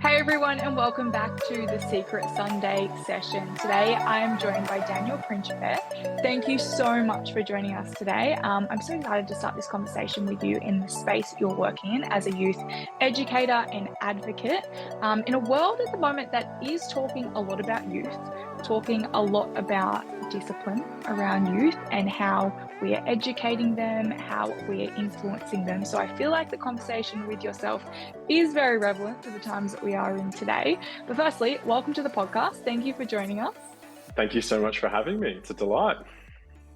Hey everyone, and welcome back to the Secret Sunday session. Today I am joined by Daniel Principe. Thank you so much for joining us today. I'm so excited to start this conversation with you in the space you're working in as a youth educator and advocate. In a world at the moment that is talking a lot about youth, talking a lot about discipline around youth and how we are educating them, how we are influencing them. So I feel like the conversation with yourself is very relevant to the times that we are in today. But firstly, welcome to the podcast. Thank you for joining us. Thank you so much for having me. It's a delight.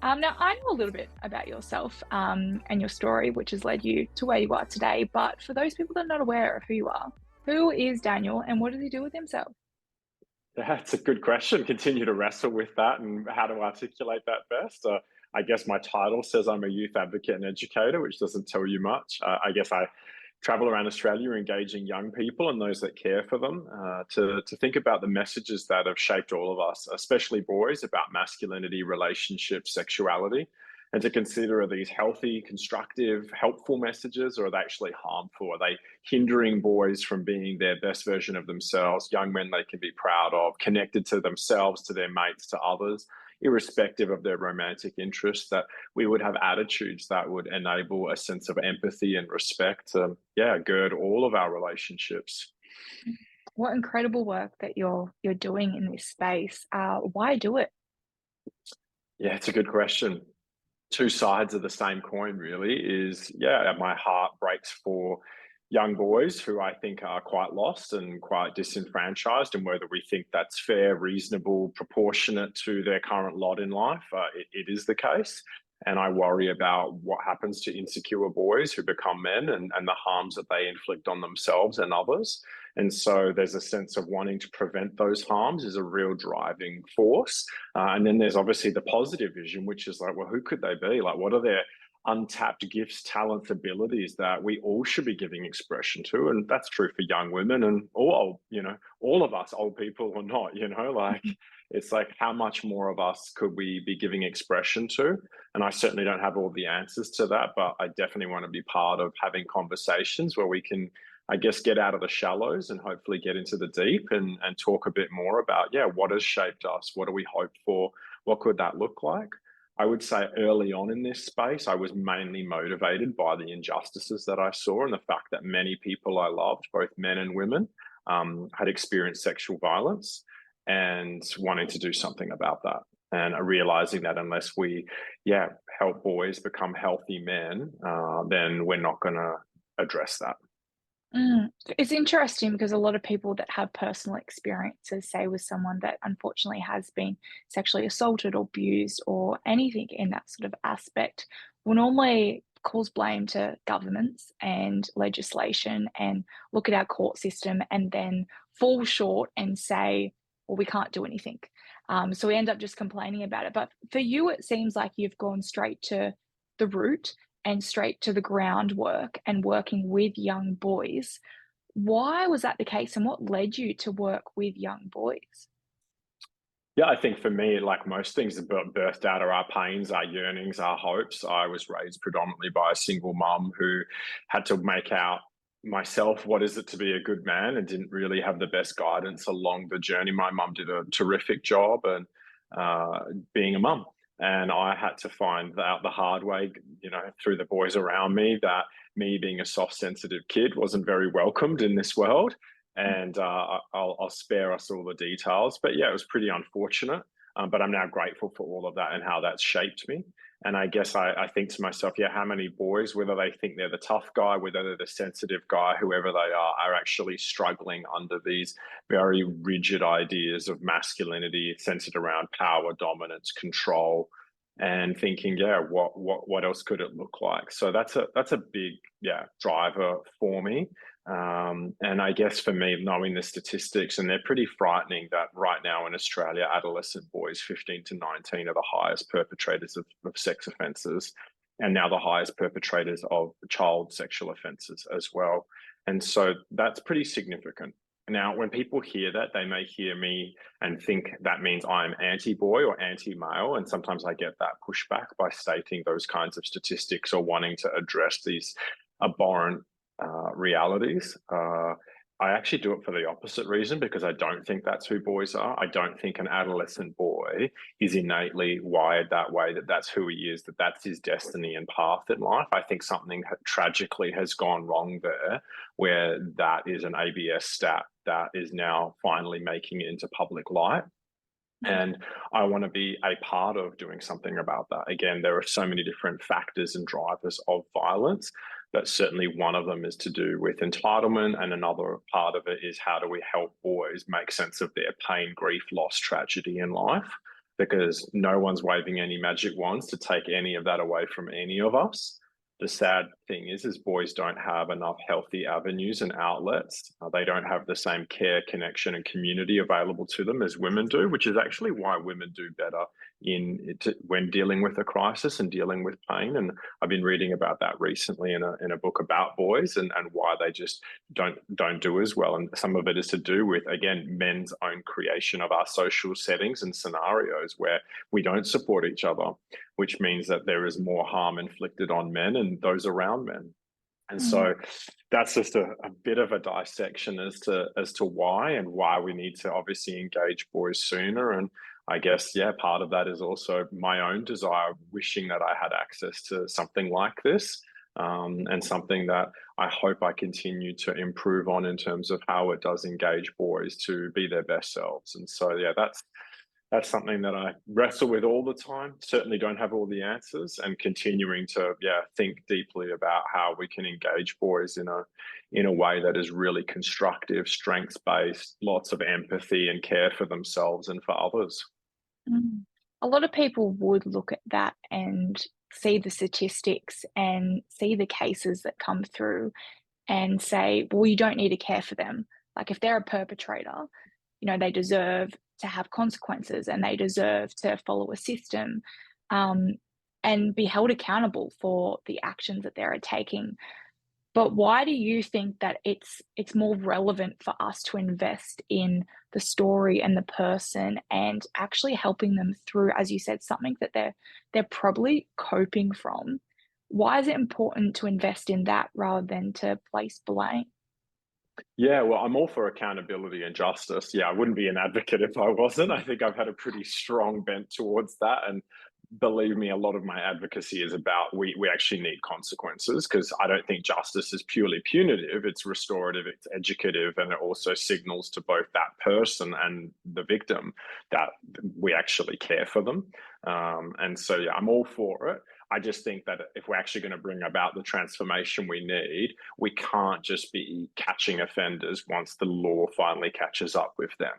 Now, I know a little bit about yourself and your story, which has led you to where you are today. But for those people that are not aware of who you are, who is Daniel and what does he do with himself? That's a good question. Continue to wrestle with that and how to articulate that best. I guess my title says I'm a youth advocate and educator, which doesn't tell you much. I guess I travel around Australia engaging young people and those that care for them to think about the messages that have shaped all of us, especially boys, about masculinity, relationships, sexuality, and to consider, are these healthy, constructive, helpful messages, or are they actually harmful? Are they hindering boys from being their best version of themselves, young men they can be proud of, connected to themselves, to their mates, to others, irrespective of their romantic interests, that we would have attitudes that would enable a sense of empathy and respect to, gird all of our relationships. What incredible work that you're doing in this space. Why do it? Yeah, it's a good question. Two sides of the same coin, really, is my heart breaks for young boys who I think are quite lost and quite disenfranchised, and whether we think that's fair, reasonable, proportionate to their current lot in life. It is the case. And I worry about what happens to insecure boys who become men, and the harms that they inflict on themselves and others. And so there's a sense of wanting to prevent those harms is a real driving force. And then there's obviously the positive vision, which is like, well, who could they be? Like, what are their untapped gifts, talents, abilities that we all should be giving expression to? And that's true for young women and all of us, old people or not, like it's like, how much more of us could we be giving expression to? And I certainly don't have all the answers to that, but I definitely want to be part of having conversations where we can, I guess, get out of the shallows and hopefully get into the deep and talk a bit more about, what has shaped us? What do we hope for? What could that look like? I would say early on in this space, I was mainly motivated by the injustices that I saw and the fact that many people I loved, both men and women, had experienced sexual violence, and wanting to do something about that. And realizing that unless we, help boys become healthy men, then we're not going to address that. It's interesting because a lot of people that have personal experiences, say with someone that unfortunately has been sexually assaulted or abused or anything in that sort of aspect, will normally cause blame to governments and legislation and look at our court system and then fall short and say, well, we can't do anything. So we end up just complaining about it. But for you, it seems like you've gone straight to the root and straight to the groundwork and working with young boys. Why was that the case, and what led you to work with young boys? Yeah, I think for me, like most things that birthed out of our pains, our yearnings, our hopes. I was raised predominantly by a single mum who had to make out myself what is it to be a good man, and didn't really have the best guidance along the journey. My mum did a terrific job and being a mum. And I had to find out the hard way, through the boys around me, that me being a soft, sensitive kid wasn't very welcomed in this world. And I'll spare us all the details. But yeah, it was pretty unfortunate. But I'm now grateful for all of that and how that's shaped me. And I guess I think to myself, how many boys, whether they think they're the tough guy, whether they're the sensitive guy, whoever they are actually struggling under these very rigid ideas of masculinity centered around power, dominance, control, and thinking, what else could it look like? So that's a big driver for me. And I guess for me, knowing the statistics, and they're pretty frightening, that right now in Australia, adolescent boys 15 to 19 are the highest perpetrators of sex offences, and now the highest perpetrators of child sexual offences as well. And so that's pretty significant. Now, when people hear that, they may hear me and think that means I'm anti-boy or anti-male. And sometimes I get that pushback by stating those kinds of statistics or wanting to address these abhorrent realities. I actually do it for the opposite reason because I don't think that's who boys are. I don't think an adolescent boy is innately wired that way, that that's who he is, that that's his destiny and path in life. I think something tragically has gone wrong there, where that is an ABS stat that is now finally making it into public light. Mm, And I want to be a part of doing something about that. Again, there are so many different factors and drivers of violence, but certainly one of them is to do with entitlement. And another part of it is how do we help boys make sense of their pain, grief, loss, tragedy in life? Because no one's waving any magic wands to take any of that away from any of us. The sad thing is boys don't have enough healthy avenues and outlets. They don't have the same care, connection, and community available to them as women do, which is actually why women do better when dealing with a crisis and dealing with pain. And I've been reading about that recently in a book about boys and why they just don't do as well. And some of it is to do with, again, men's own creation of our social settings and scenarios where we don't support each other, which means that there is more harm inflicted on men and those around men. And mm, so that's just a bit of a dissection as to why we need to obviously engage boys sooner. And I guess, yeah, part of that is also my own desire, wishing that I had access to something like this, and something that I hope I continue to improve on in terms of how it does engage boys to be their best selves. And so, yeah, that's something that I wrestle with all the time. Certainly don't have all the answers, and continuing to, yeah, think deeply about how we can engage boys in a way that is really constructive, strengths based, lots of empathy and care for themselves and for others. mm. A lot of people would look at that and see the statistics and see the cases that come through and say, well, you don't need to care for them. Like if they're a perpetrator, they deserve to have consequences and they deserve to follow a system, um, and be held accountable for the actions that they're taking. But why do you think that it's more relevant for us to invest in the story and the person and actually helping them through, as you said, something that they're probably coping from? Why is it important to invest in that rather than to place blame? Yeah, well, I'm all for accountability and justice. Yeah, I wouldn't be an advocate if I wasn't. I think I've had a pretty strong bent towards that. And believe me, a lot of my advocacy is about we actually need consequences because I don't think justice is purely punitive. It's restorative, it's educative, and it also signals to both that person and the victim that we actually care for them. And so, yeah, I'm all for it. I just think that if we're actually going to bring about the transformation we need, we can't just be catching offenders once the law finally catches up with them.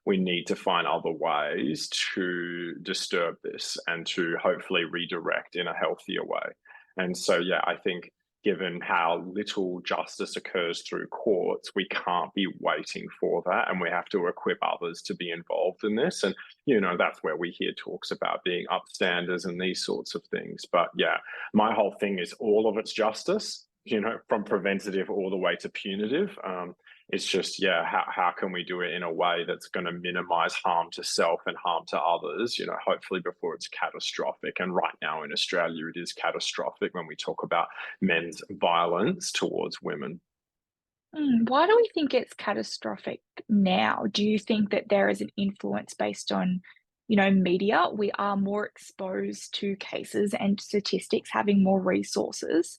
We need to find other ways to disturb this and to hopefully redirect in a healthier way. And so, yeah, I think given how little justice occurs through courts, we can't be waiting for that. And we have to equip others to be involved in this. And, that's where we hear talks about being upstanders and these sorts of things. But yeah, my whole thing is all of it's justice, from preventative all the way to punitive. It's just, yeah, how can we do it in a way that's going to minimize harm to self and harm to others, hopefully before it's catastrophic. And right now in Australia, it is catastrophic when we talk about men's violence towards women. Why do we think it's catastrophic now? Do you think that there is an influence based on, media? We are more exposed to cases and statistics having more resources,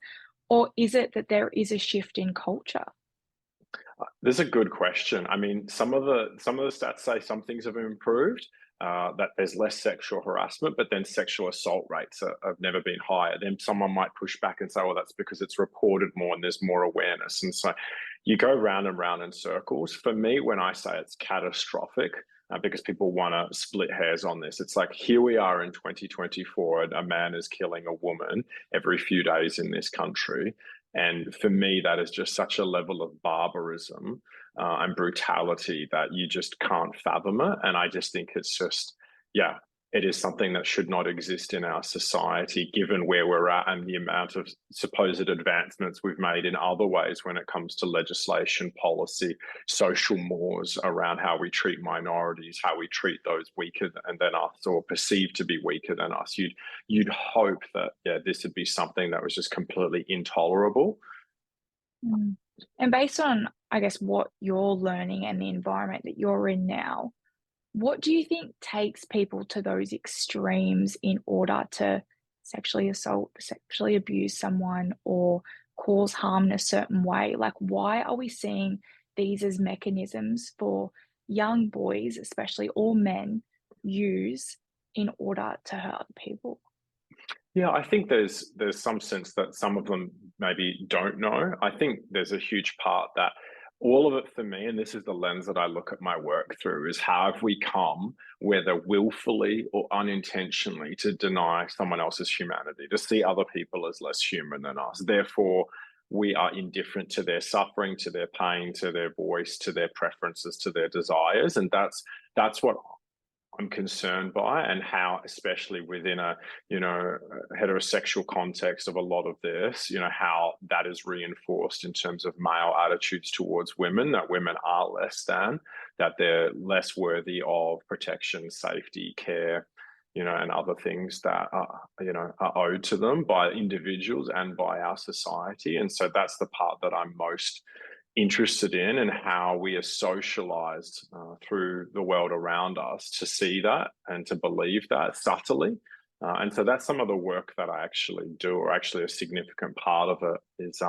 or is it that there is a shift in culture? This is a good question. I mean, some of the stats say some things have improved, that there's less sexual harassment, but then sexual assault rates have never been higher. Then someone might push back and say, well, that's because it's reported more and there's more awareness. And so you go round and round in circles. For me, when I say it's catastrophic, because people want to split hairs on this, it's like here we are in 2024, and a man is killing a woman every few days in this country. And for me, that is just such a level of barbarism, and brutality that you just can't fathom it. And I just think it's just, yeah, it is something that should not exist in our society, given where we're at and the amount of supposed advancements we've made in other ways when it comes to legislation, policy, social mores around how we treat minorities, how we treat those weaker than us or perceived to be weaker than us. You'd hope that, yeah, this would be something that was just completely intolerable. Mm. And based on I guess, what you're learning and the environment that you're in now, what do you think takes people to those extremes in order to sexually assault, sexually abuse someone, or cause harm in a certain way? Like, why are we seeing these as mechanisms for young boys, especially, or men, use in order to hurt other people? Yeah, I think there's some sense that some of them maybe don't know. I think there's a huge part that all of it for me, and this is the lens that I look at my work through, is how have we come, whether willfully or unintentionally, to deny someone else's humanity, to see other people as less human than us. Therefore, we are indifferent to their suffering, to their pain, to their voice, to their preferences, to their desires, and that's what I'm concerned by, and how, especially within a heterosexual context of a lot of this, how that is reinforced in terms of male attitudes towards women, that women are less than, that they're less worthy of protection, safety, care, and other things that are owed to them by individuals and by our society. And so that's the part that I'm most interested in, and how we are socialized through the world around us to see that and to believe that subtly. And so that's some of the work that I actually do, or actually a significant part of it is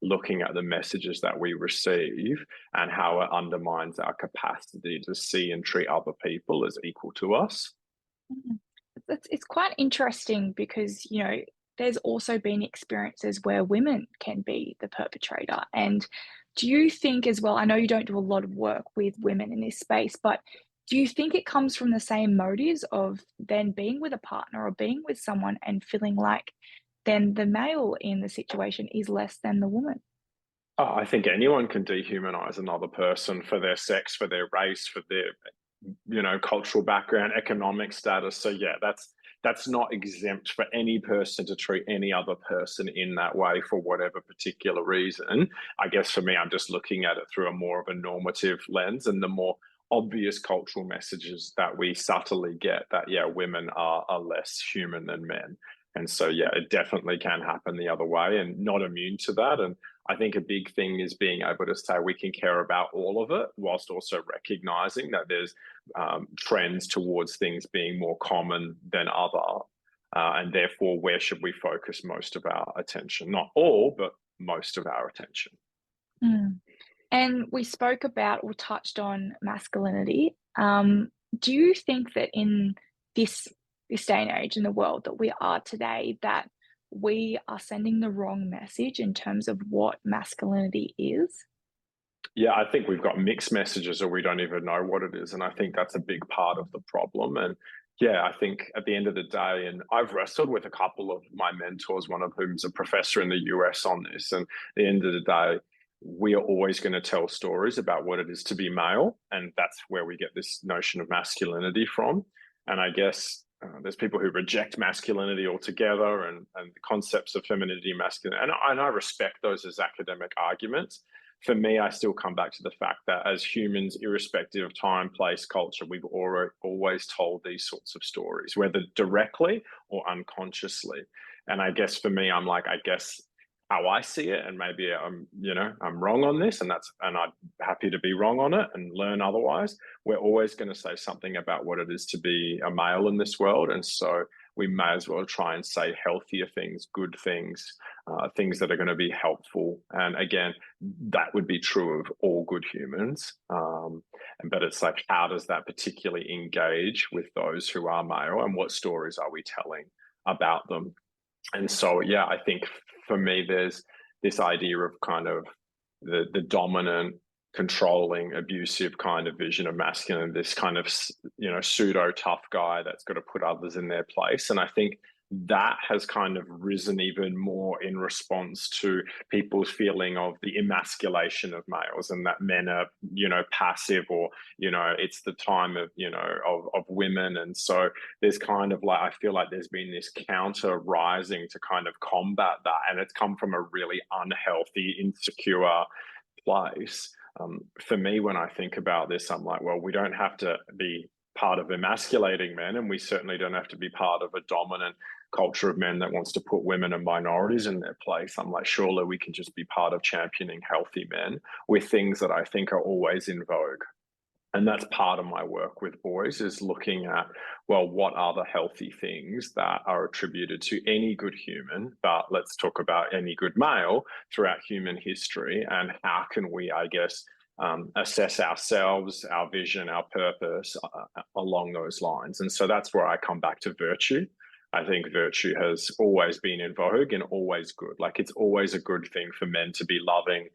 looking at the messages that we receive and how it undermines our capacity to see and treat other people as equal to us. Mm. It's quite interesting because, there's also been experiences where women can be the perpetrator. And do you think as well, I know you don't do a lot of work with women in this space, but do you think it comes from the same motives of then being with a partner or being with someone and feeling like then the male in the situation is less than the woman? Oh, I think anyone can dehumanize another person for their sex, for their race, for their cultural background, economic status. So yeah, that's not exempt for any person to treat any other person in that way for whatever particular reason. I guess for me, I'm just looking at it through a more of a normative lens, and the more obvious cultural messages that we subtly get, that yeah, women are less human than men. And so yeah, it definitely can happen the other way, and not immune to that. And I think a big thing is being able to say we can care about all of it, whilst also recognizing that there's trends towards things being more common than other. And therefore, where should we focus most of our attention? Not all, but most of our attention. Mm. And we spoke about or touched on masculinity. Do you think that in this this day and age in the world that we are today, that we are sending the wrong message in terms of what masculinity is? Yeah, I think we've got mixed messages, or we don't even know what it is. And I think that's a big part of the problem. And yeah, I think at the end of the day, and I've wrestled with a couple of my mentors, one of whom's a professor in the US on this. And at the end of the day, we are always going to tell stories about what it is to be male. And that's where we get this notion of masculinity from. And I guess there's people who reject masculinity altogether, and the concepts of femininity, masculinity. And I respect those as academic arguments. For me, I still come back to the fact that as humans, irrespective of time, place, culture, we've always told these sorts of stories, whether directly or unconsciously. And I guess for me, I'm like, I guess how I see it, and maybe I'm wrong on this, and I'm happy to be wrong on it and learn otherwise. We're always going to say something about what it is to be a male in this world, and so we may as well try and say healthier things, good things, things that are going to be helpful. And again, that would be true of all good humans. But it's like, how does that particularly engage with those who are male, and what stories are we telling about them? And so, yeah, I think for me, there's this idea of kind of the dominant, controlling, abusive kind of vision of masculine, this kind of pseudo tough guy that's got to put others in their place. And I think that has kind of risen even more in response to people's feeling of the emasculation of males, and that men are passive, or it's the time of of women. And so there's kind of like, I feel like there's been this counter rising to kind of combat that, and it's come from a really unhealthy, insecure place. For me, when I think about this, I'm like, well, we don't have to be part of emasculating men, and we certainly don't have to be part of a dominant culture of men that wants to put women and minorities in their place. I'm like, surely we can just be part of championing healthy men with things that I think are always in vogue. And that's part of my work with boys, is looking at, well, what are the healthy things that are attributed to any good human, but let's talk about any good male throughout human history, and how can we, I guess, assess ourselves, our vision, our purpose along those lines. And so that's where I come back to virtue. I think virtue has always been in vogue and always good. Like, it's always a good thing for men to be loving,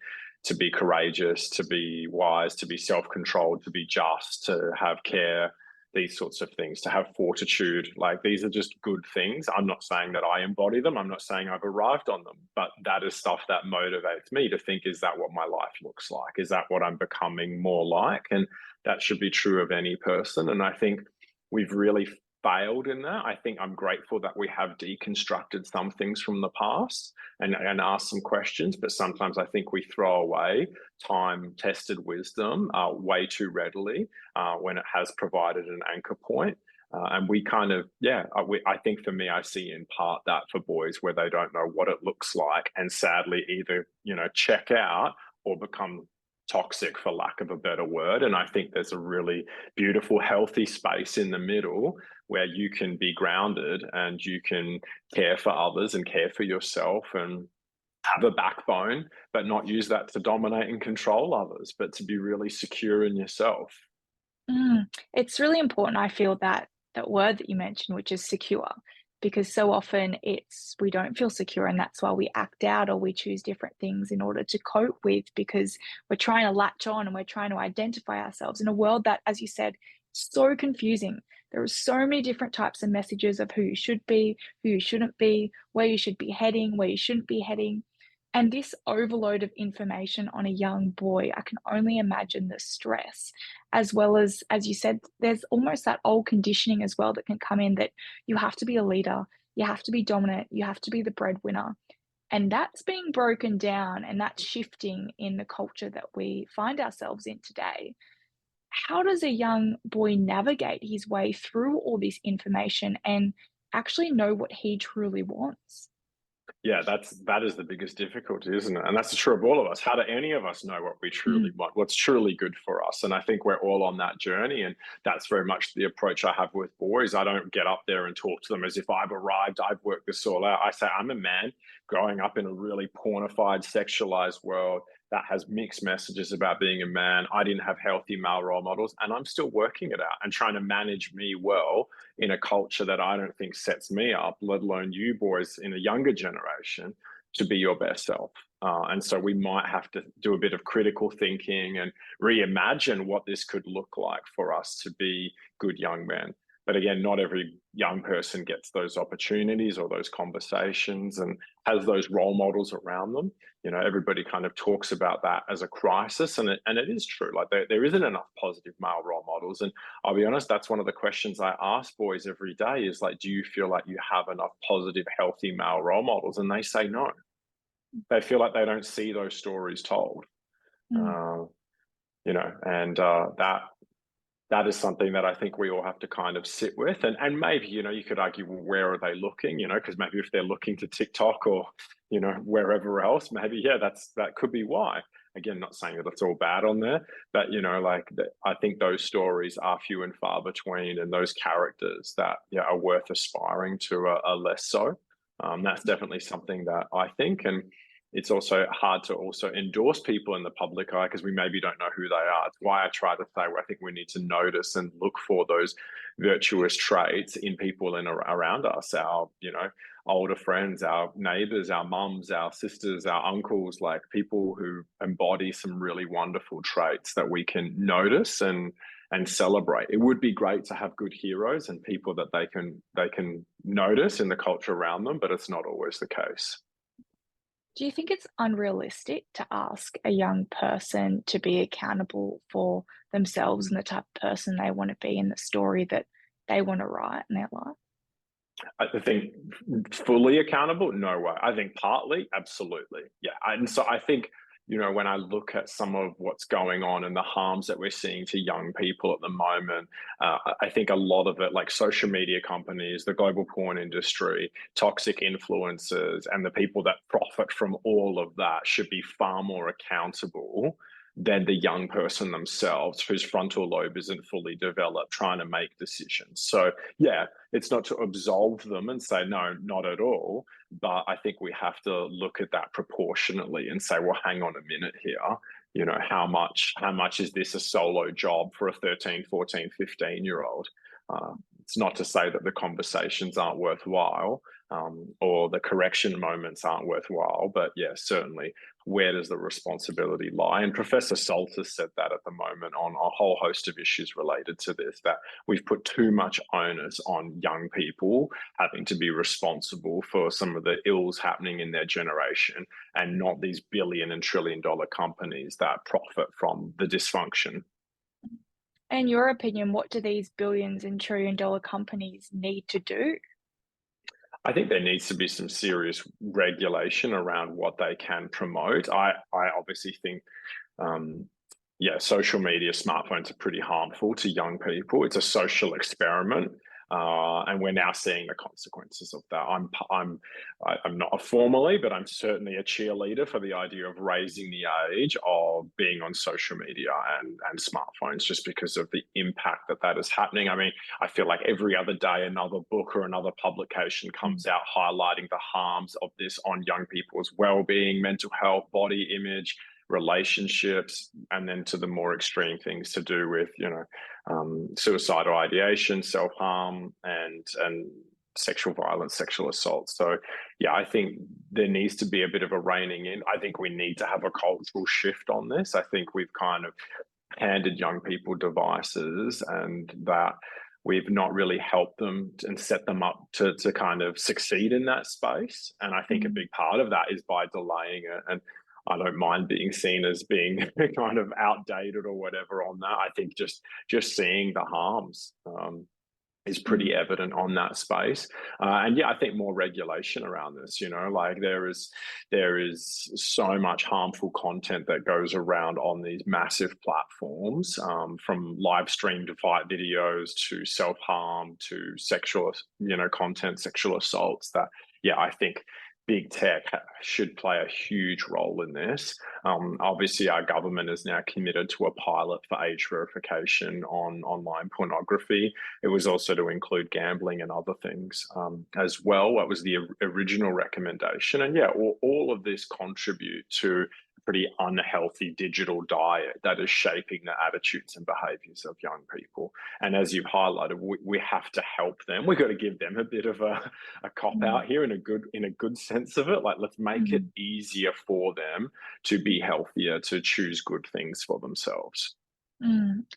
to be courageous, to be wise, to be self-controlled, to be just, to have care, these sorts of things, to have fortitude. Like, these are just good things. I'm not saying that I embody them. I'm not saying I've arrived on them, but that is stuff that motivates me to think, is that what my life looks like? Is that what I'm becoming more like? And that should be true of any person. And I think we've really failed in that. I think I'm grateful that we have deconstructed some things from the past and asked some questions, but sometimes I think we throw away time-tested wisdom way too readily when it has provided an anchor point. And we kind of, I think for me, I see in part that for boys where they don't know what it looks like, and sadly either, check out or become toxic, for lack of a better word. And I think there's a really beautiful, healthy space in the middle where you can be grounded and you can care for others and care for yourself and have a backbone, but not use that to dominate and control others, but to be really secure in yourself. It's really important, I feel, that that word that you mentioned, which is secure, because so often we don't feel secure, and that's why we act out or we choose different things in order to cope with, because we're trying to latch on and we're trying to identify ourselves in a world that, as you said, is so confusing. There are so many different types of messages of who you should be, who you shouldn't be, where you should be heading, where you shouldn't be heading. And this overload of information on a young boy, I can only imagine the stress, as well as you said, there's almost that old conditioning as well that can come in, that you have to be a leader, you have to be dominant, you have to be the breadwinner. And that's being broken down, and that's shifting in the culture that we find ourselves in today. How does a young boy navigate his way through all this information and actually know what he truly wants? Yeah, that is the biggest difficulty, isn't it? And that's true of all of us. How do any of us know what we truly Mm, want, what's truly good for us? And I think we're all on that journey, and that's very much the approach I have with boys. I don't get up there and talk to them as if I've arrived, I've worked this all out. I say, I'm a man growing up in a really pornified, sexualized world that has mixed messages about being a man. I didn't have healthy male role models, and I'm still working it out and trying to manage me well in a culture that I don't think sets me up, let alone you boys in a younger generation, to be your best self. And so we might have to do a bit of critical thinking and reimagine what this could look like for us to be good young men. But again, not every young person gets those opportunities or those conversations and has those role models around them. Everybody kind of talks about that as a crisis, and it is true. Like, there isn't enough positive male role models. And I'll be honest, that's one of the questions I ask boys every day is like, do you feel like you have enough positive, healthy male role models? And they say no. They feel like they don't see those stories told. mm, Uh, and that is something that I think we all have to kind of sit with. And maybe, you could argue, well, where are they looking? Because maybe if they're looking to TikTok or, wherever else, maybe, yeah, that could be why. Again, not saying that it's all bad on there, but, I think those stories are few and far between, and those characters that, yeah, are worth aspiring to are less so. That's definitely something that I think. And it's also hard to also endorse people in the public eye because we maybe don't know who they are. It's why I try to say, well, I think we need to notice and look for those virtuous traits in people around us, our, older friends, our neighbors, our mums, our sisters, our uncles, like people who embody some really wonderful traits that we can notice and celebrate. It would be great to have good heroes and people that they can notice in the culture around them, but it's not always the case. Do you think it's unrealistic to ask a young person to be accountable for themselves and the type of person they want to be in the story that they want to write in their life? I think fully accountable, no way. I think partly, absolutely, yeah. And so I think when I look at some of what's going on and the harms that we're seeing to young people at the moment, I think a lot of it, like social media companies, the global porn industry, toxic influencers, and the people that profit from all of that should be far more accountable than the young person themselves whose frontal lobe isn't fully developed trying to make decisions. So, yeah, it's not to absolve them and say, no, not at all. But I think we have to look at that proportionately and say, well, hang on a minute here. How much is this a solo job for a 13, 14, 15 year old? It's not to say that the conversations aren't worthwhile, or the correction moments aren't worthwhile, but yeah, certainly where does the responsibility lie? And Professor Salter said that at the moment on a whole host of issues related to this, that we've put too much onus on young people having to be responsible for some of the ills happening in their generation, and not these billion and trillion dollar companies that profit from the dysfunction. In your opinion, what do these billions and trillion dollar companies need to do? I think there needs to be some serious regulation around what they can promote. I obviously think, yeah, social media, smartphones are pretty harmful to young people. It's a social experiment, and we're now seeing the consequences of that. I'm not formally, but I'm certainly a cheerleader for the idea of raising the age of being on social media and smartphones, just because of the impact that is happening. I mean, I feel like every other day another book or another publication comes out highlighting the harms of this on young people's well-being, mental health, body image, relationships, and then to the more extreme things to do with suicidal ideation, self-harm, and sexual violence, sexual assault. So yeah, I think there needs to be a bit of a reining in. I think we need to have a cultural shift on this. I think we've kind of handed young people devices, and that we've not really helped them and set them up to kind of succeed in that space. And I think a Mm, big part of that is by delaying it. And I don't mind being seen as being kind of outdated or whatever on that. I think just seeing the harms is pretty mm, evident on that space. And yeah, I think more regulation around this, like there is so much harmful content that goes around on these massive platforms, from live streamed fight videos to self-harm to sexual, content, sexual assaults, that, yeah, I think big tech should play a huge role in this. Obviously, our government is now committed to a pilot for age verification on online pornography. It was also to include gambling and other things, as well. That was the original recommendation. And yeah, all of this contribute to pretty unhealthy digital diet that is shaping the attitudes and behaviors of young people. And as you've highlighted, we have to help them. We've got to give them a bit of a cop mm, out here in a good sense of it. Like, let's make it mm. easier for them to be healthier, to choose good things for themselves.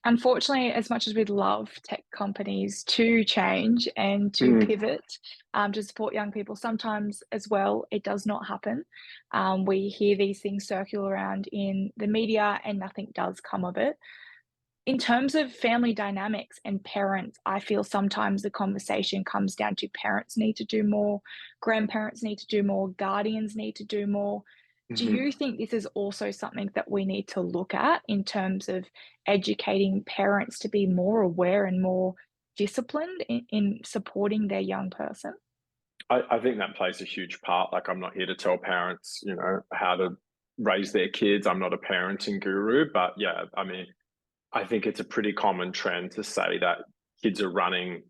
Unfortunately, as much as we'd love tech companies to change and to Mm, pivot, to support young people, sometimes as well, it does not happen. We hear these things circle around in the media and nothing does come of it. In terms of family dynamics and parents, I feel sometimes the conversation comes down to parents need to do more, grandparents need to do more, guardians need to do more. Do mhm. you think this is also something that we need to look at in terms of educating parents to be more aware and more disciplined in supporting their young person? I think that plays a huge part. Like, I'm not here to tell parents, how to raise their kids. I'm not a parenting guru, but yeah, I mean, I think it's a pretty common trend to say that kids are running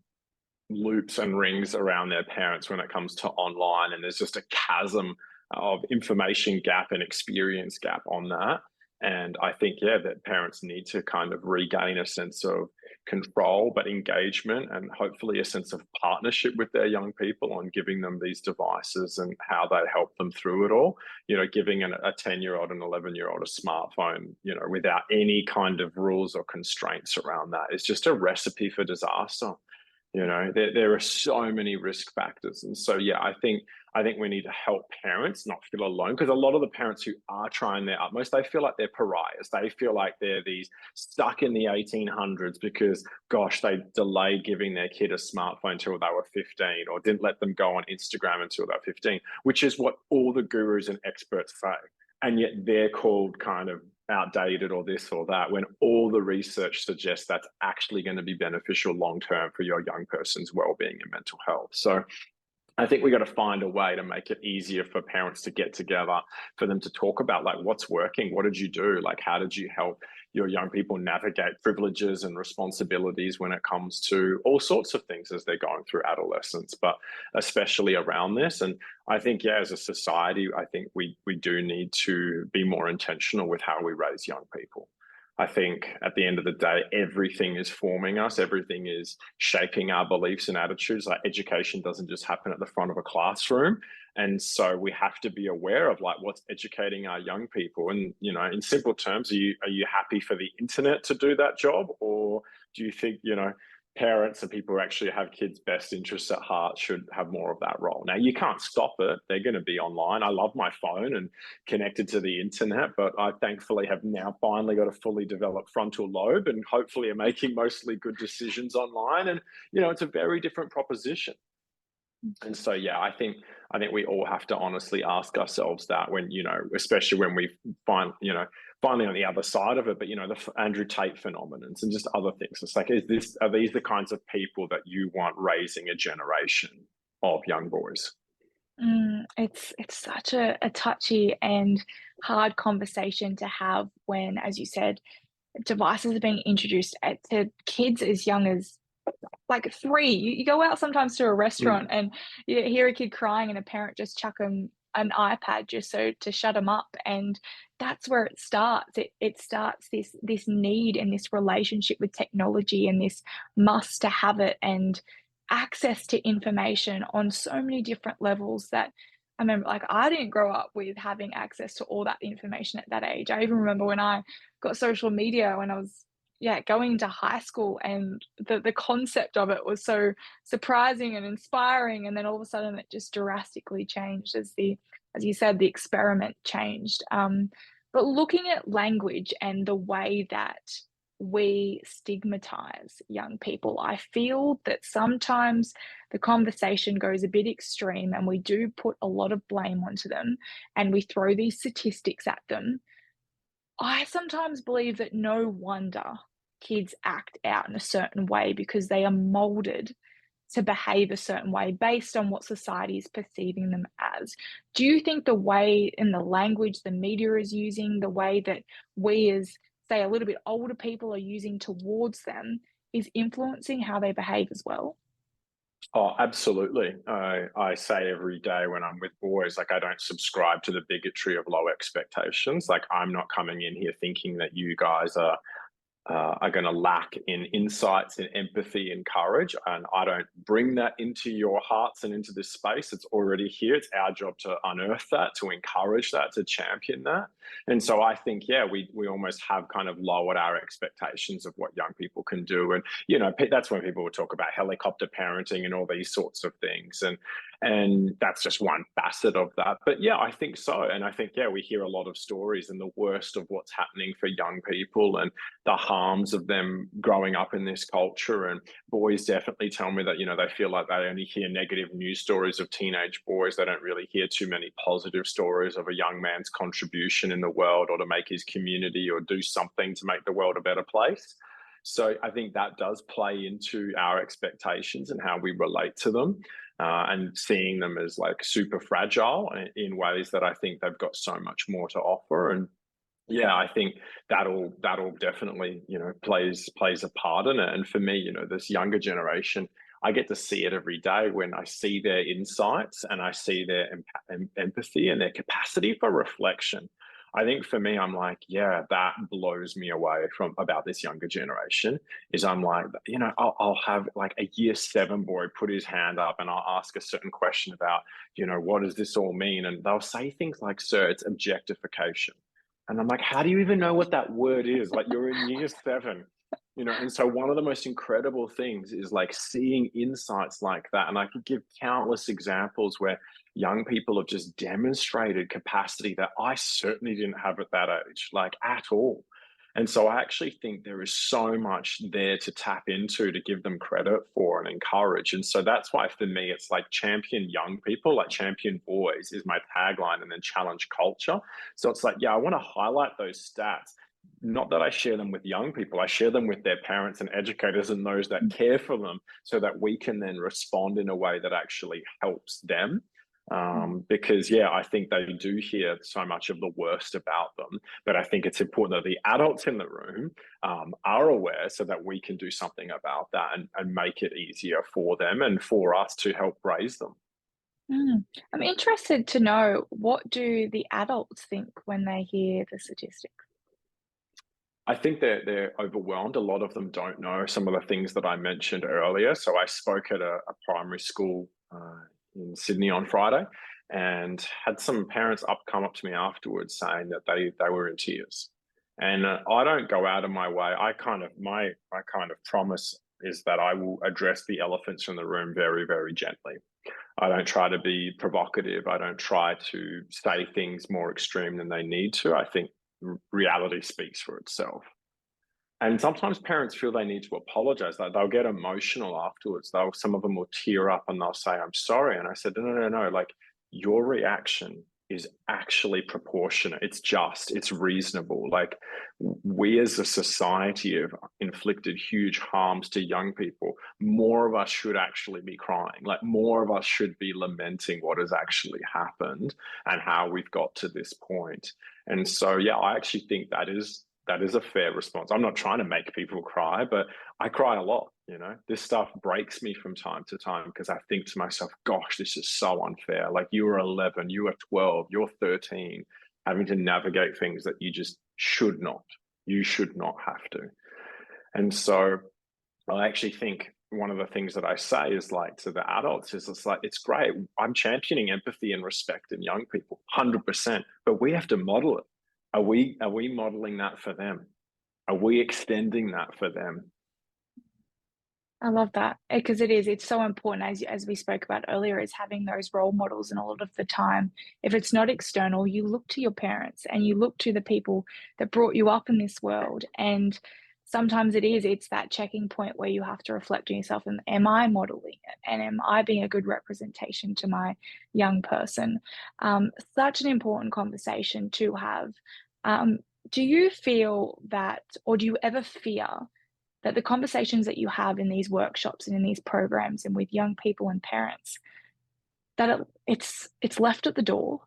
loops and rings around their parents when it comes to online, and there's just a chasm of information gap and experience gap on that. And I think, yeah, that parents need to kind of regain a sense of control, but engagement, and hopefully a sense of partnership with their young people on giving them these devices and how they help them through it all. Giving a 10-year-old and 11-year-old a smartphone, without any kind of rules or constraints around that is just a recipe for disaster. There are so many risk factors. And so, yeah, I think we need to help parents not feel alone, because a lot of the parents who are trying their utmost, they feel like they're pariahs. They feel like they're these stuck in the 1800s because, gosh, they delayed giving their kid a smartphone until they were 15, or didn't let them go on Instagram until they were 15, which is what all the gurus and experts say. and yet they're called kind of outdated or this or that, when all the research suggests that's actually going to be beneficial long term for your young person's well-being and mental health. So I think we got to find a way to make it easier for parents to get together, for them to talk about like what's working, what did you do, like how did you help your young people navigate privileges and responsibilities when it comes to all sorts of things as they're going through adolescence, but especially around this. And I think, yeah, as a society, I think we do need to be more intentional with how we raise young people. I think at the end of the day, everything is forming us, everything is shaping our beliefs and attitudes. Like education doesn't just happen at the front of a classroom. And so we have to be aware of like what's educating our young people. And, you know, in simple terms, are you happy for the internet to do that job? Or do you think, you know, parents and people who actually have kids' best interests at heart should have more of that role? Now, you can't stop it. They're going to be online. I love my phone and connected to the internet, but I thankfully have now finally got a fully developed frontal lobe and hopefully are making mostly good decisions online. And, you know, it's a very different proposition. And so, yeah, I think we all have to honestly ask ourselves that when, you know, especially when we finally on the other side of it, but, you know, the Andrew Tate phenomenons and just other things. It's like, are these the kinds of people that you want raising a generation of young boys? It's such a touchy and hard conversation to have when, as you said, devices are being introduced to kids as young as like 3. You go out sometimes to a restaurant Mm. and you hear a kid crying and a parent just chuck them an iPad just so to shut them up, and that's where it starts. It starts this need and this relationship with technology and this must to have it and access to information on so many different levels that I remember, like, I didn't grow up with having access to all that information at that age. I even remember when I got social media when I was, yeah, going to high school, and the concept of it was so surprising and inspiring, and then all of a sudden it just drastically changed as you said, the experiment changed. But looking at language and the way that we stigmatize young people, I feel that sometimes the conversation goes a bit extreme and we do put a lot of blame onto them and we throw these statistics at them. I sometimes believe that no wonder kids act out in a certain way because they are molded to behave a certain way based on what society is perceiving them as. Do you think the way in the language the media is using, the way that we as, say, a little bit older people are using towards them is influencing how they behave as well? Oh, absolutely. I say every day when I'm with boys, like, I don't subscribe to the bigotry of low expectations. Like, I'm not coming in here thinking that you guys are going to lack in insights and empathy and courage. And I don't bring that into your hearts and into this space. It's already here. It's our job to unearth that, to encourage that, to champion that. And so I think, yeah, we almost have kind of lowered our expectations of what young people can do. And, you know, that's when people will talk about helicopter parenting and all these sorts of things. And that's just one facet of that. But yeah, I think so. And I think, yeah, we hear a lot of stories and the worst of what's happening for young people and the harms of them growing up in this culture. And boys definitely tell me that, you know, they feel like they only hear negative news stories of teenage boys. They don't really hear too many positive stories of a young man's contribution in the world or to make his community or do something to make the world a better place. So I think that does play into our expectations and how we relate to them. And seeing them as like super fragile in ways that I think they've got so much more to offer. And yeah, I think that'll definitely, you know, plays a part in it. And for me, you know, this younger generation, I get to see it every day when I see their insights and I see their empathy and their capacity for reflection. I think for me, I'm like, yeah, that blows me away from about this younger generation. Is I'm like, you know, I'll have like a year 7 boy put his hand up and I'll ask a certain question about, you know, what does this all mean? And they'll say things like, sir, it's objectification. And I'm like, how do you even know what that word is? Like, you're in year 7, you know? And so one of the most incredible things is like seeing insights like that. And I could give countless examples where young people have just demonstrated capacity that I certainly didn't have at that age, like at all. And so I actually think there is so much there to tap into to give them credit for and encourage. And so that's why for me, it's like champion young people, like champion boys is my tagline, and then challenge culture. So it's like, yeah, I want to highlight those stats. Not that I share them with young people, I share them with their parents and educators and those that care for them so that we can then respond in a way that actually helps them. Mm. Because yeah, I think they do hear so much of the worst about them, but I think it's important that the adults in the room are aware so that we can do something about that, and make it easier for them and for us to help raise them. Mm. I'm interested to know, what do the adults think when they hear the statistics? I think they're overwhelmed. A lot of them don't know some of the things that I mentioned earlier. So I spoke at a primary school in Sydney on Friday, and had some parents come up to me afterwards saying that they were in tears. And I don't go out of my way. My kind of promise is that I will address the elephants in the room very, very gently. I don't try to be provocative. I don't try to say things more extreme than they need to. I think reality speaks for itself. And sometimes parents feel they need to apologize. Like they'll get emotional afterwards. Some of them will tear up and they'll say, "I'm sorry." And I said, "No, no, no, no. Like your reaction is actually proportionate. It's just, it's reasonable. Like we as a society have inflicted huge harms to young people. More of us should actually be crying. Like more of us should be lamenting what has actually happened and how we've got to this point." And so, yeah, I actually think that is a fair response. I'm not trying to make people cry, but I cry a lot. This stuff breaks me from time to time because I think to myself, gosh, this is so unfair. Like you were 11, you were 12, you're 13, having to navigate things that you should not have to. And so I actually think one of the things that I say is like to the adults is it's like, it's great. I'm championing empathy and respect in young people, 100%, but we have to model it. Are we modeling that for them? Are we extending that for them? I love that, because it's so important, as we spoke about earlier, is having those role models. And a lot of the time, if it's not external, you look to your parents and you look to the people that brought you up in this world. And sometimes it's that checking point where you have to reflect on yourself, and am I modeling it? And am I being a good representation to my young person? Such an important conversation to have. Um, do you feel that, or do you ever fear that the conversations that you have in these workshops and in these programs and with young people and parents, that it's left at the door,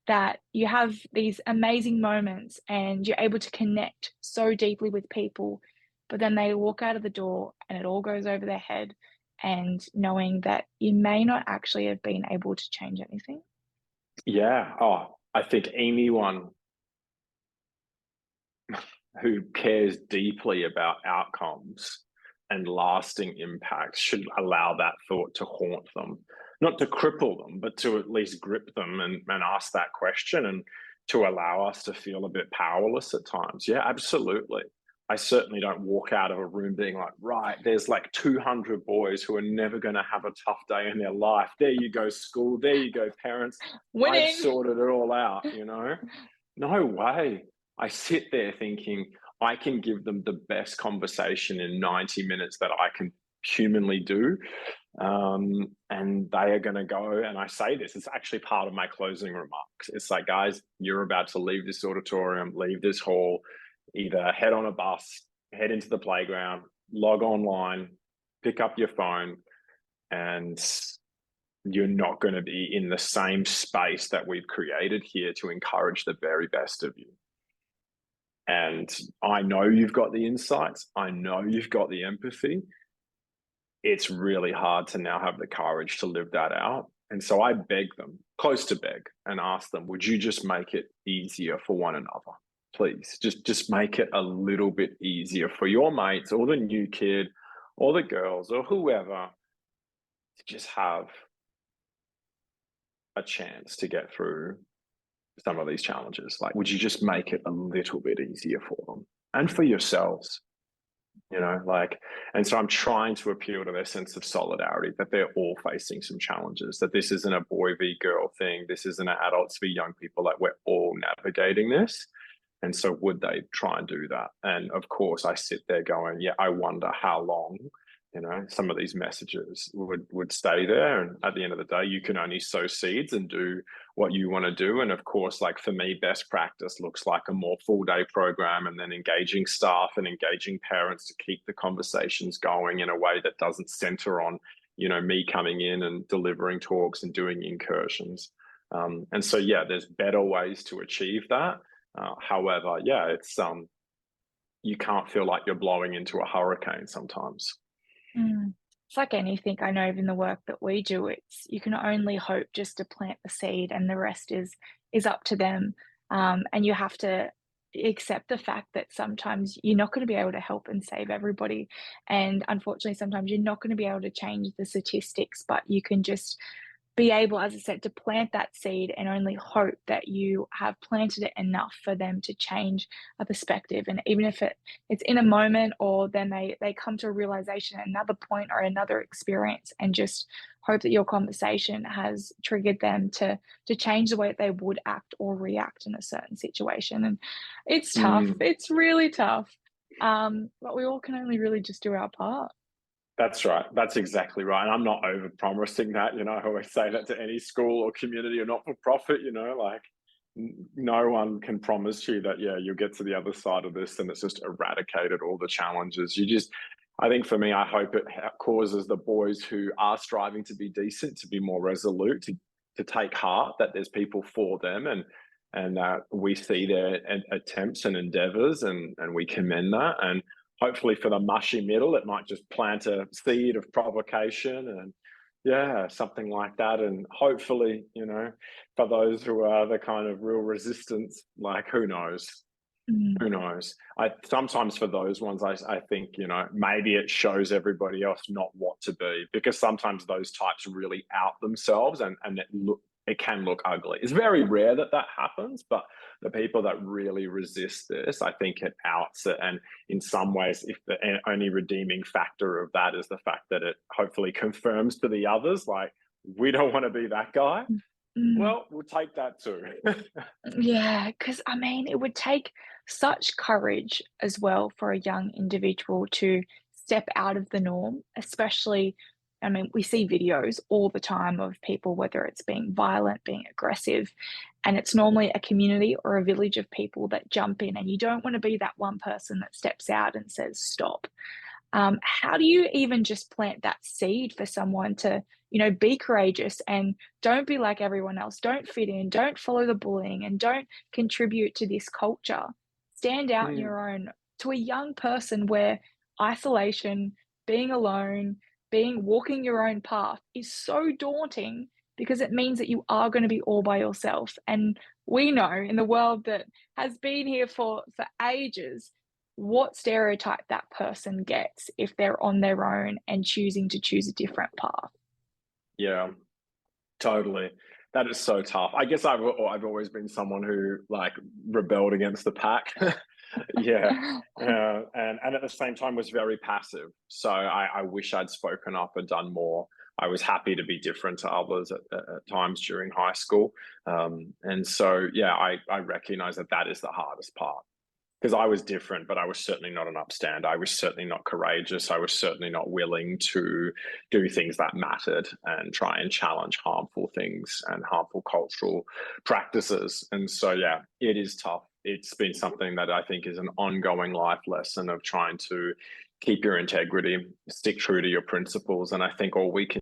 that you have these amazing moments and you're able to connect so deeply with people, but then they walk out of the door and it all goes over their head, and knowing that you may not actually have been able to change anything? Yeah. Oh, I think anyone who cares deeply about outcomes and lasting impact should allow that thought to haunt them, not to cripple them, but to at least grip them, and ask that question, and to allow us to feel a bit powerless at times. Yeah, absolutely. I certainly don't walk out of a room being like, right, there's like 200 boys who are never going to have a tough day in their life. There you go, school. There you go, parents. I've Winning. sorted it all out. No way. I sit there thinking I can give them the best conversation in 90 minutes that I can humanly do. And they are going to go, and I say this, it's actually part of my closing remarks. It's like, guys, you're about to leave this auditorium, leave this hall, either head on a bus, head into the playground, log online, pick up your phone, and you're not going to be in the same space that we've created here to encourage the very best of you. And I know you've got the insights. I know you've got the empathy. It's really hard to now have the courage to live that out. And so I beg them, close to beg, and ask them, would you just make it easier for one another? Please, just make it a little bit easier for your mates or the new kid or the girls or whoever to just have a chance to get through some of these challenges. Like, would you just make it a little bit easier for them and for yourselves? And so I'm trying to appeal to their sense of solidarity, that they're all facing some challenges, that this isn't a boy v girl thing. This isn't an adults v young people. Like, we're all navigating this. And so would they try and do that? And of course, I sit there going, yeah, I wonder how long, some of these messages would stay there. And at the end of the day, you can only sow seeds and do what you want to do. And of course, like for me, best practice looks like a more full day program, and then engaging staff and engaging parents to keep the conversations going in a way that doesn't center on, me coming in and delivering talks and doing incursions. And so, yeah, there's better ways to achieve that. However, yeah, you can't feel like you're blowing into a hurricane sometimes. Mm. It's like anything. I know in the work that we do, it's you can only hope just to plant the seed, and the rest is up to them. And you have to accept the fact that sometimes you're not going to be able to help and save everybody, and unfortunately, sometimes you're not going to be able to change the statistics, but you can just be able, as I said, to plant that seed and only hope that you have planted it enough for them to change a perspective. And even if it's in a moment, or then they come to a realization at another point or another experience, and just hope that your conversation has triggered them to change the way that they would act or react in a certain situation. And it's tough. Mm. It's really tough. But we all can only really just do our part. That's right. That's exactly right. And I'm not over promising that. I always say that to any school or community or not for profit, like no one can promise you that, yeah, you'll get to the other side of this and it's just eradicated all the challenges. I think for me, I hope it causes the boys who are striving to be decent to be more resolute, to take heart that there's people for them, and that we see their attempts and endeavors, and we commend that. And hopefully for the mushy middle, it might just plant a seed of provocation, and yeah, something like that. And hopefully, for those who are the kind of real resistance, like who knows? Mm, Who knows? I sometimes for those ones, I think, maybe it shows everybody else not what to be, because sometimes those types really out themselves, and it can look ugly. It's very rare that that happens, but the people that really resist this, I think it outs it. And in some ways, if the only redeeming factor of that is the fact that it hopefully confirms to the others, like, we don't want to be that guy. mm. Well, we'll take that too. Yeah, because I mean, it would take such courage as well for a young individual to step out of the norm, especially. I mean, we see videos all the time of people, whether it's being violent, being aggressive, and it's normally a community or a village of people that jump in, and you don't want to be that one person that steps out and says, stop. How do you even just plant that seed for someone to, be courageous and don't be like everyone else, don't fit in, don't follow the bullying, and don't contribute to this culture? Stand out in Mm. your own, to a young person where isolation, being alone, walking your own path is so daunting, because it means that you are going to be all by yourself. And we know in the world that has been here for ages what stereotype that person gets if they're on their own and choosing to choose a different path. Yeah. Totally. That is so tough. I guess I've always been someone who, like, rebelled against the pack. Yeah. And at the same time was very passive. So I wish I'd spoken up and done more. I was happy to be different to others at times during high school. And so, yeah, I recognize that that is the hardest part, because I was different, but I was certainly not an upstand. I was certainly not courageous. I was certainly not willing to do things that mattered and try and challenge harmful things and harmful cultural practices. And so, yeah, it is tough. It's been something that I think is an ongoing life lesson of trying to keep your integrity, stick true to your principles. And I think all we can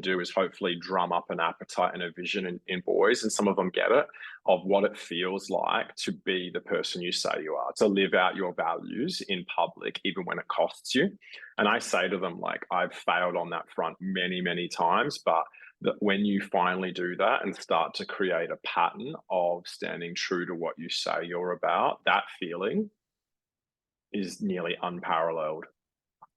do is hopefully drum up an appetite and a vision in boys, and some of them get it, of what it feels like to be the person you say you are, to live out your values in public, even when it costs you. And I say to them, like, I've failed on that front many, many times, but that when you finally do that and start to create a pattern of standing true to what you say you're about, that feeling is nearly unparalleled.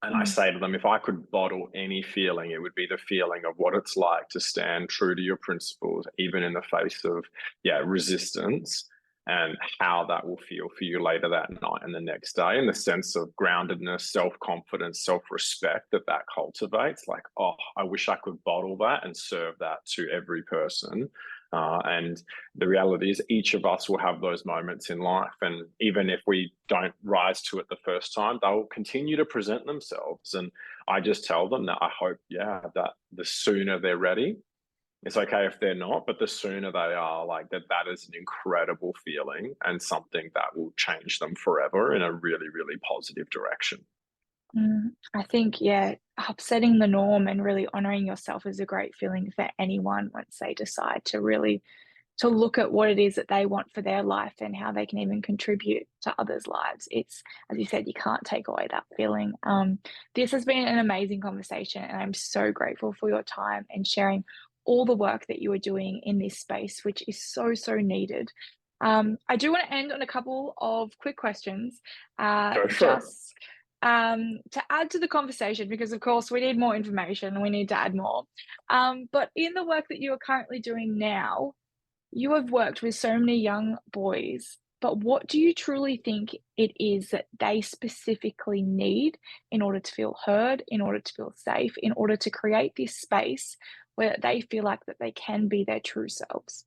And I Mm, say to them, if I could bottle any feeling, it would be the feeling of what it's like to stand true to your principles, even in the face of, yeah, resistance, and how that will feel for you later that night and the next day, and the sense of groundedness, self-confidence, self-respect that cultivates. Like, oh, I wish I could bottle that and serve that to every person. And the reality is each of us will have those moments in life. And even if we don't rise to it the first time, they'll continue to present themselves. And I just tell them that I hope, yeah, that the sooner they're ready, it's okay if they're not, but the sooner they are, like that is an incredible feeling and something that will change them forever in a really, really positive direction. I think, yeah, upsetting the norm and really honoring yourself is a great feeling for anyone once they decide to really to look at what it is that they want for their life and how they can even contribute to others' lives. It's, as you said, you can't take away that feeling. This has been an amazing conversation, and I'm so grateful for your time and sharing all the work that you are doing in this space, which is so, so needed. I do want to end on a couple of quick questions, Go for it. just to add to the conversation, because of course we need more information, we need to add more. But in the work that you are currently doing now, you have worked with so many young boys, but what do you truly think it is that they specifically need in order to feel heard, in order to feel safe, in order to create this space where they feel like that they can be their true selves?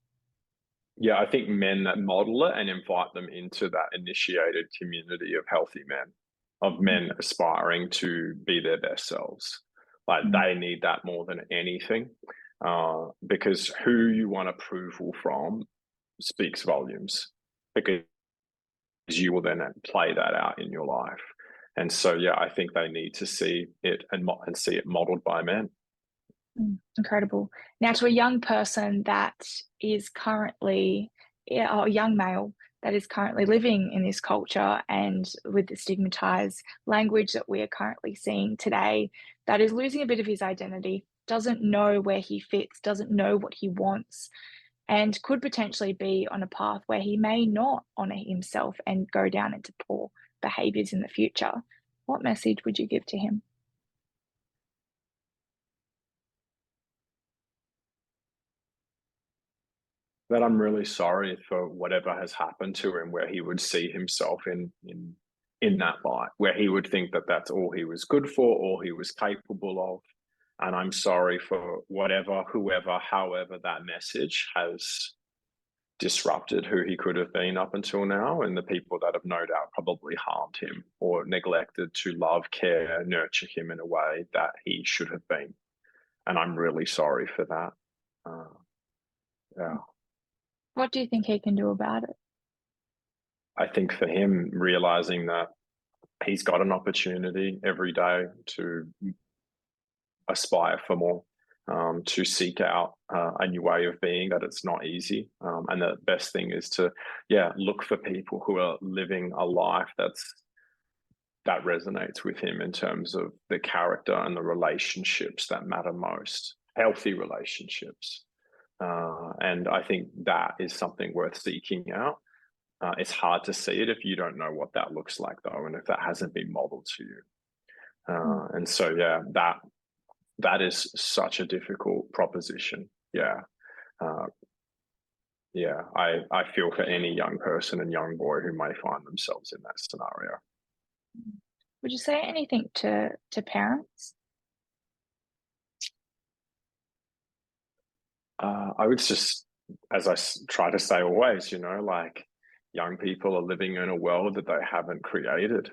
Yeah, I think men that model it and invite them into that initiated community of healthy men, of Mm, men aspiring to be their best selves. Like mm, they need that more than anything, because who you want approval from speaks volumes. Because you will then play that out in your life. And so, yeah, I think they need to see it and see it modeled by men. incredible. Now, to a young person that is currently, yeah, or a young male that is currently living in this culture and with the stigmatized language that we are currently seeing today, that is losing a bit of his identity, doesn't know where he fits, doesn't know what he wants, and could potentially be on a path where he may not honor himself and go down into poor behaviors in the future. What message would you give to him? That I'm really sorry for whatever has happened to him, where he would see himself in that light, where he would think that that's all he was good for, all he was capable of. And I'm sorry for whatever, whoever, however that message has disrupted who he could have been up until now, and the people that have no doubt probably harmed him or neglected to love, care, nurture him in a way that he should have been. And I'm really sorry for that. Uh, yeah. What do you think he can do about it? I think for him, realizing that he's got an opportunity every day to aspire for more, to seek out a new way of being, that it's not easy. And the best thing is to, yeah, look for people who are living a life that resonates with him in terms of the character and the relationships that matter most, healthy relationships. And I think that is something worth seeking out. It's hard to see it if you don't know what that looks like, though, and if that hasn't been modeled to you. Mm, And so, yeah, that is such a difficult proposition. Yeah, uh, yeah. I feel for any young person and young boy who may find themselves in that scenario. mm. Would you say anything to parents? I would just, as try to say always, like young people are living in a world that they haven't created,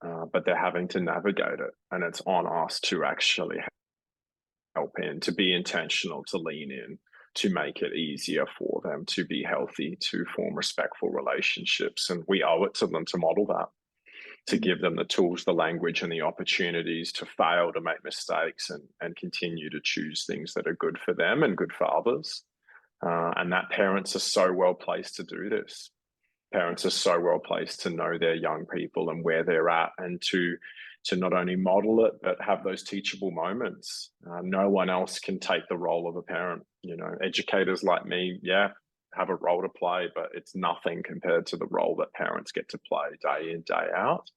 but they're having to navigate it, and it's on us to actually help in, to be intentional, to lean in, to make it easier for them to be healthy, to form respectful relationships. And we owe it to them to model that, to Mm, give them the tools, the language, and the opportunities to fail, to make mistakes, and continue to choose things that are good for them and good for others. And that parents are so well placed to do this. Parents are so well placed to know their young people and where they're at, and to not only model it but have those teachable moments. No one else can take the role of a parent. Educators like me, yeah, have a role to play, but it's nothing compared to the role that parents get to play day in, day out.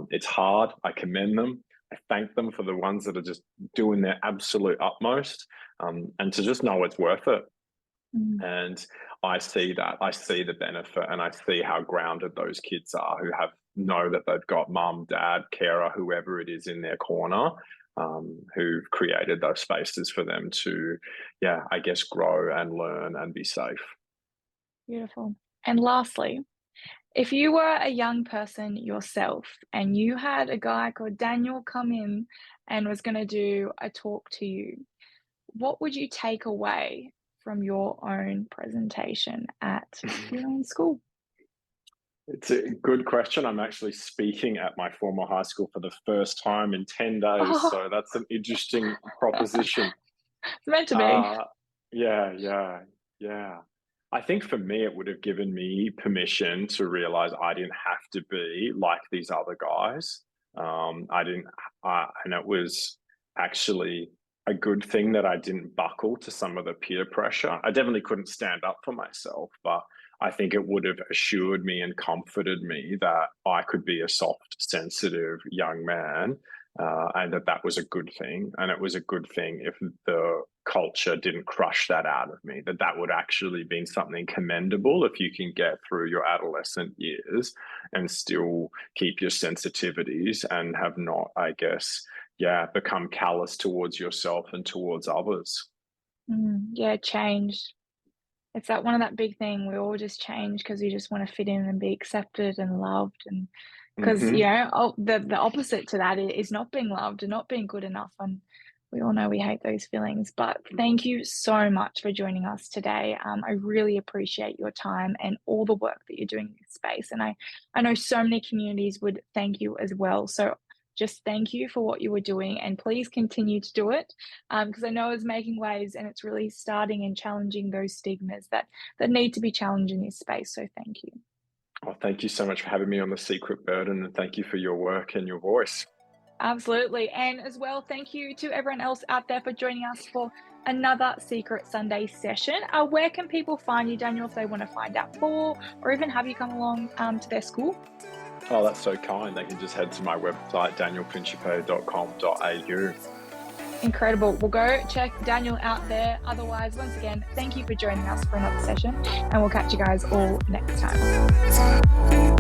It's hard. I commend them. I thank them for the ones that are just doing their absolute utmost, and to just know it's worth it. mm, And I see that. I see the benefit, and I see how grounded those kids are who know that they've got mum, dad, carer, whoever it is in their corner, who've created those spaces for them to, yeah, I guess, grow and learn and be safe. Beautiful. And lastly, if you were a young person yourself and you had a guy called Daniel come in and was going to do a talk to you, what would you take away from your own presentation at your own school? It's a good question. I'm actually speaking at my former high school for the first time in 10 days, Oh, so that's an interesting proposition. it's meant to be. Uh, yeah, yeah, yeah. I think for me, it would have given me permission to realize I didn't have to be like these other guys. I didn't, and it was actually a good thing that I didn't buckle to some of the peer pressure. I definitely couldn't stand up for myself, but I think it would have assured me and comforted me that I could be a soft, sensitive young man, and that was a good thing. And it was a good thing if the culture didn't crush that out of me, that would actually be something commendable if you can get through your adolescent years and still keep your sensitivities and have not, I guess, yeah, become callous towards yourself and towards others. Yeah, change. It's that one of that big thing, we all just change because we just wanna fit in and be accepted and loved, and because Hmm. the opposite to that is not being loved and not being good enough, and we all know we hate those feelings, but thank you so much for joining us today. I really appreciate your time and all the work that you're doing in this space, and I know so many communities would thank you as well, so just thank you for what you were doing, and please continue to do it, because I know it's making waves and it's really starting and challenging those stigmas that need to be challenged in this space. So thank you. Well, thank you so much for having me on The Secret Burden, and thank you for your work and your voice. Absolutely. And as well, thank you to everyone else out there for joining us for another Secret Sunday session. Where can people find you, Daniel, if they want to find out more or even have you come along to their school? Oh, that's so kind. They can just head to my website, danielprincipe.com.au. Incredible. We'll go check Daniel out there. Otherwise, once again, thank you for joining us for another session, and we'll catch you guys all next time.